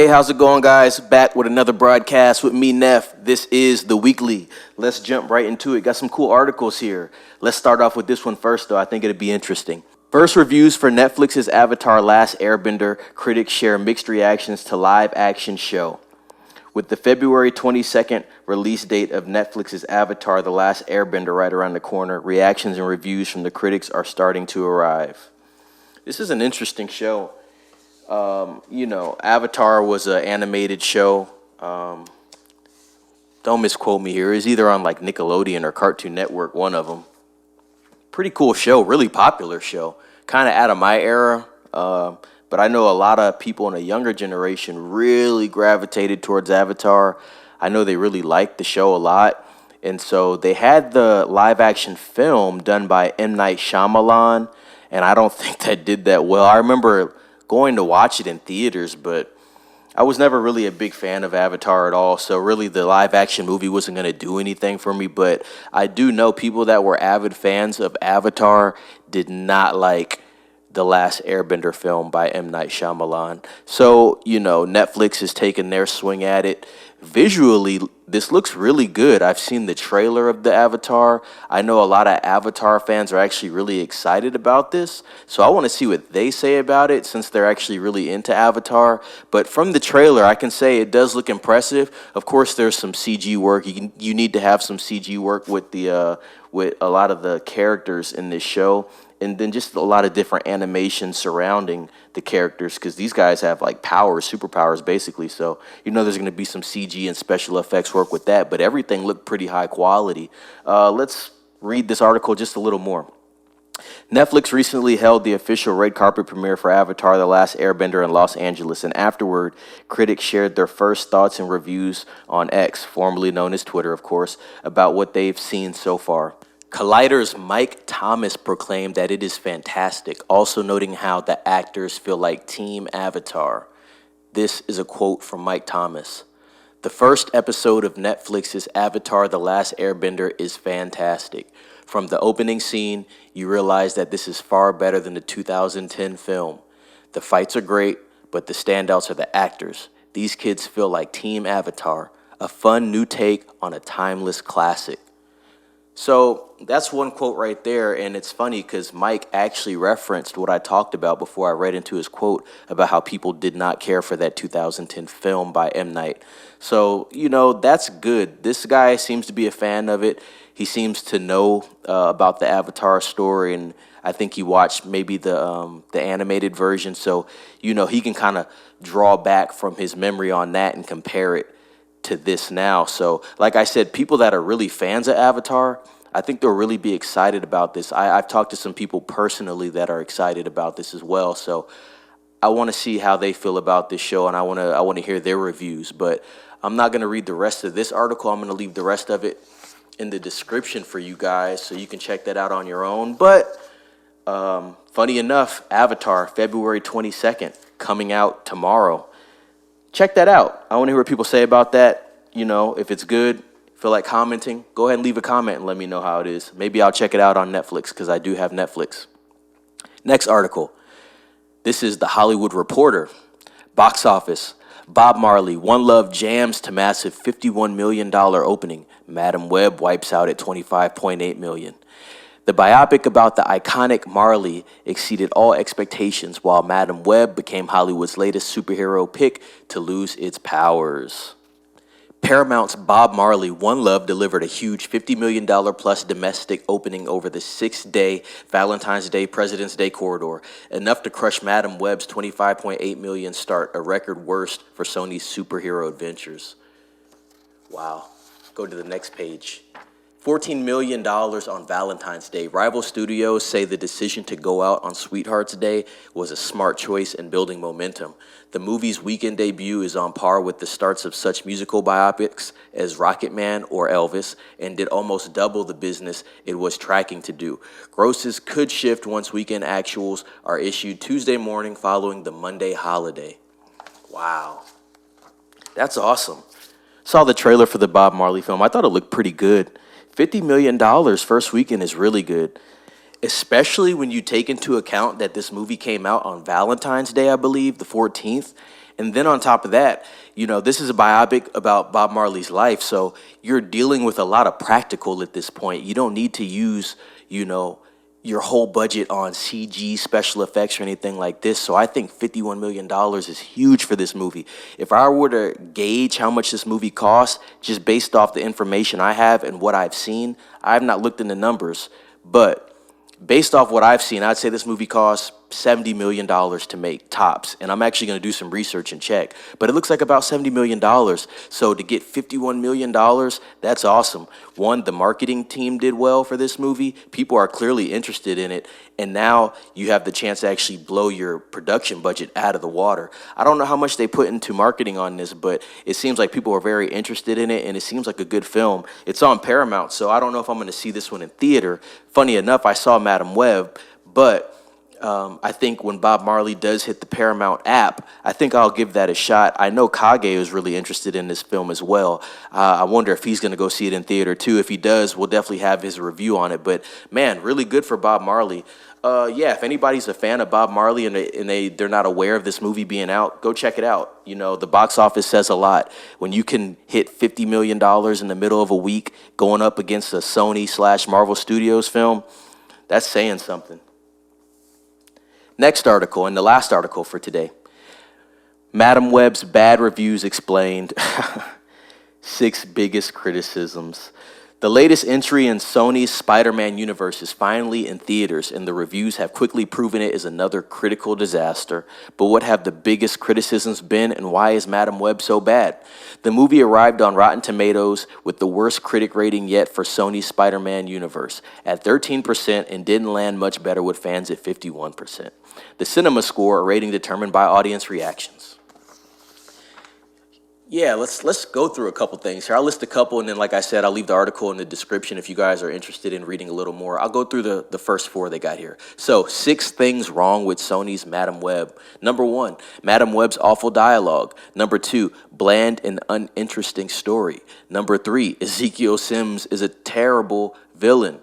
Hey, how's it going, guys? Back with another broadcast with me, Neff. This is The Weekly. Let's jump right into it. Got some cool articles here. Let's start off with this one first, though. I think it'd be interesting. First reviews for Netflix's Avatar Last Airbender. Critics share mixed reactions to live action show. With the February 22nd release date of Netflix's Avatar The Last Airbender right around the corner, reactions and reviews from the critics are starting to arrive. This is an interesting show. Avatar was an animated show. Don't misquote me here. It's either on like Nickelodeon or Cartoon Network, one of them. Pretty cool show, really popular show. Kind of out of my era, but I know a lot of people in a younger generation really gravitated towards Avatar. I know they really liked the show a lot. And so they had the live action film done by M. Night Shyamalan, and I don't think that did that well. I remember going to watch it in theaters, but I was never really a big fan of Avatar at all, so really the live action movie wasn't going to do anything for me. But I do know people that were avid fans of Avatar did not like the Last Airbender film by M. Night Shyamalan. So, Netflix is taking their swing at it. Visually, this looks really good. I've seen the trailer of the Avatar. I know a lot of Avatar fans are actually really excited about this. So I want to see what they say about it since they're actually really into Avatar. But from the trailer, I can say it does look impressive. Of course, there's some CG work. You need to have some CG work with with a lot of the characters in this show. And then just a lot of different animation surrounding the characters, because these guys have like powers, superpowers basically. So there's going to be some CG and special effects work with that, but everything looked pretty high quality. Let's read this article just a little more. Netflix recently held the official red carpet premiere for Avatar The Last Airbender in Los Angeles, and afterward, critics shared their first thoughts and reviews on X, formerly known as Twitter, of course, about what they've seen so far. Collider's Mike Thomas proclaimed that it is fantastic, also noting how the actors feel like Team Avatar. This is a quote from Mike Thomas. The first episode of Netflix's Avatar The Last Airbender is fantastic. From the opening scene, you realize that this is far better than the 2010 film. The fights are great, but the standouts are the actors. These kids feel like Team Avatar, a fun new take on a timeless classic. So that's one quote right there, and it's funny because Mike actually referenced what I talked about before I read into his quote about how people did not care for that 2010 film by M. Night. So, that's good. This guy seems to be a fan of it. He seems to know about the Avatar story, and I think he watched maybe the animated version. So, he can kind of draw back from his memory on that and compare it to this now. So like I said, people that are really fans of Avatar, I think they'll really be excited about this. I've talked to some people personally that are excited about this as well. So I want to see how they feel about this show, and I want to hear their reviews. But I'm not going to read the rest of this article. I'm going to leave the rest of it in the description for you guys so you can check that out on your own. But funny enough, Avatar, February 22nd, coming out tomorrow. Check that out. I want to hear what people say about that. If it's good, feel like commenting, go ahead and leave a comment and let me know how it is. Maybe I'll check it out on Netflix because I do have Netflix. Next article. This is The Hollywood Reporter. Box office. Bob Marley, One Love jams to massive $51 million opening. Madam Web wipes out at $25.8 million. The biopic about the iconic Marley exceeded all expectations, while Madam Web became Hollywood's latest superhero pick to lose its powers. Paramount's Bob Marley, One Love delivered a huge $50 million plus domestic opening over the 6-day Valentine's Day, President's Day corridor, enough to crush Madam Web's $25.8 million start, a record worst for Sony's superhero adventures. Wow. Go to the next page. $14 million on Valentine's Day. Rival studios say the decision to go out on Sweetheart's Day was a smart choice in building momentum. The movie's weekend debut is on par with the starts of such musical biopics as Rocketman or Elvis, and did almost double the business it was tracking to do. Grosses could shift once weekend actuals are issued Tuesday morning following the Monday holiday. Wow. That's awesome. Saw the trailer for the Bob Marley film. I thought it looked pretty good. $50 million first weekend is really good, especially when you take into account that this movie came out on Valentine's Day, I believe, the 14th, And then on top of that, this is a biopic about Bob Marley's life. So you're dealing with a lot of practical at this point. You don't need to use, your whole budget on CG special effects or anything like this. So I think $51 million is huge for this movie. If I were to gauge how much this movie costs, just based off the information I have and what I've seen, I have not looked into numbers, but based off what I've seen, I'd say this movie costs $70 million to make, tops. And I'm actually going to do some research and check. But it looks like about $70 million. So to get $51 million, that's awesome. One, the marketing team did well for this movie. People are clearly interested in it. And now you have the chance to actually blow your production budget out of the water. I don't know how much they put into marketing on this, but it seems like people are very interested in it, and it seems like a good film. It's on Paramount, so I don't know if I'm going to see this one in theater. Funny enough, I saw Madam Web, but I think when Bob Marley does hit the Paramount app, I think I'll give that a shot. I know Kage is really interested in this film as well. I wonder if he's going to go see it in theater too. If he does, we'll definitely have his review on it. But man, really good for Bob Marley. Yeah, if anybody's a fan of Bob Marley and they're not aware of this movie being out, go check it out. The box office says a lot. When you can hit $50 million in the middle of a week going up against a Sony/Marvel Studios film, that's saying something. Next article, and the last article for today. Madam Web's bad reviews explained. 6 biggest criticisms. The latest entry in Sony's Spider-Man universe is finally in theaters, and the reviews have quickly proven it is another critical disaster. But what have the biggest criticisms been, and why is Madam Web so bad? The movie arrived on Rotten Tomatoes with the worst critic rating yet for Sony's Spider-Man universe, at 13%, and didn't land much better with fans at 51%. The cinema score, a rating determined by audience reactions. Yeah, let's go through a couple things here. I'll list a couple, and then, like I said, I'll leave the article in the description if you guys are interested in reading a little more. I'll go through the first 4 they got here. So, 6 things wrong with Sony's Madam Web. Number 1, Madam Web's awful dialogue. Number 2, bland and uninteresting story. Number 3, Ezekiel Sims is a terrible villain.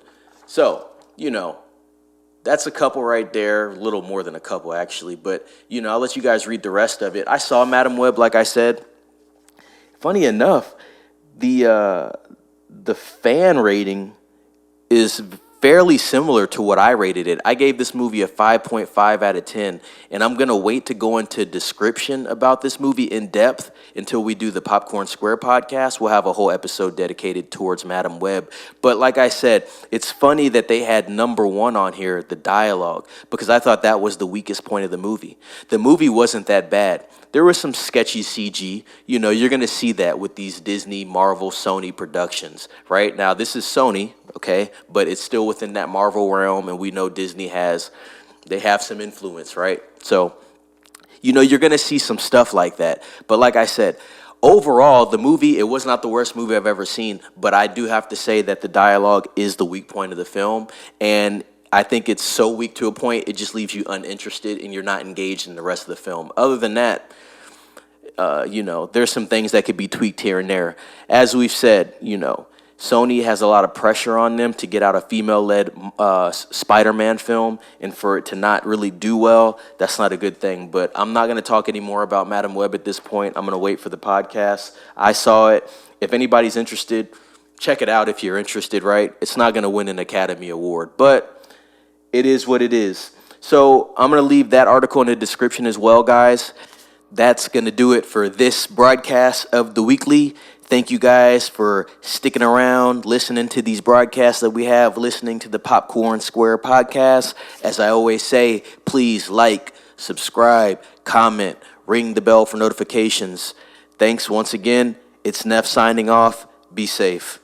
So, that's a couple right there, a little more than a couple actually, but I'll let you guys read the rest of it. I saw Madam Web, like I said. Funny enough, the fan rating is fairly similar to what I rated it. I gave this movie a 5.5 out of 10, and I'm going to wait to go into description about this movie in depth until we do the Popcorn Square podcast. We'll have a whole episode dedicated towards Madam Web. But like I said, it's funny that they had number 1 on here, the dialogue, because I thought that was the weakest point of the movie. The movie wasn't that bad. There was some sketchy CG. You're going to see that with these Disney, Marvel, Sony productions, right? Now, this is Sony, okay? But it's still within that Marvel realm, and we know Disney they have some influence, right? So, you're going to see some stuff like that. But like I said, overall, the movie, it was not the worst movie I've ever seen, but I do have to say that the dialogue is the weak point of the film, and I think it's so weak to a point, it just leaves you uninterested and you're not engaged in the rest of the film. Other than that, there's some things that could be tweaked here and there. As we've said, Sony has a lot of pressure on them to get out a female-led Spider-Man film, and for it to not really do well, that's not a good thing. But I'm not going to talk any more about Madam Web at this point. I'm going to wait for the podcast. I saw it. If anybody's interested, check it out if you're interested, right? It's not going to win an Academy Award, but it is what it is. So I'm going to leave that article in the description as well, guys. That's going to do it for this broadcast of The Weekly. Thank you guys for sticking around, listening to these broadcasts that we have, listening to the Popcorn Square podcast. As I always say, please like, subscribe, comment, ring the bell for notifications. Thanks once again. It's Neff signing off. Be safe.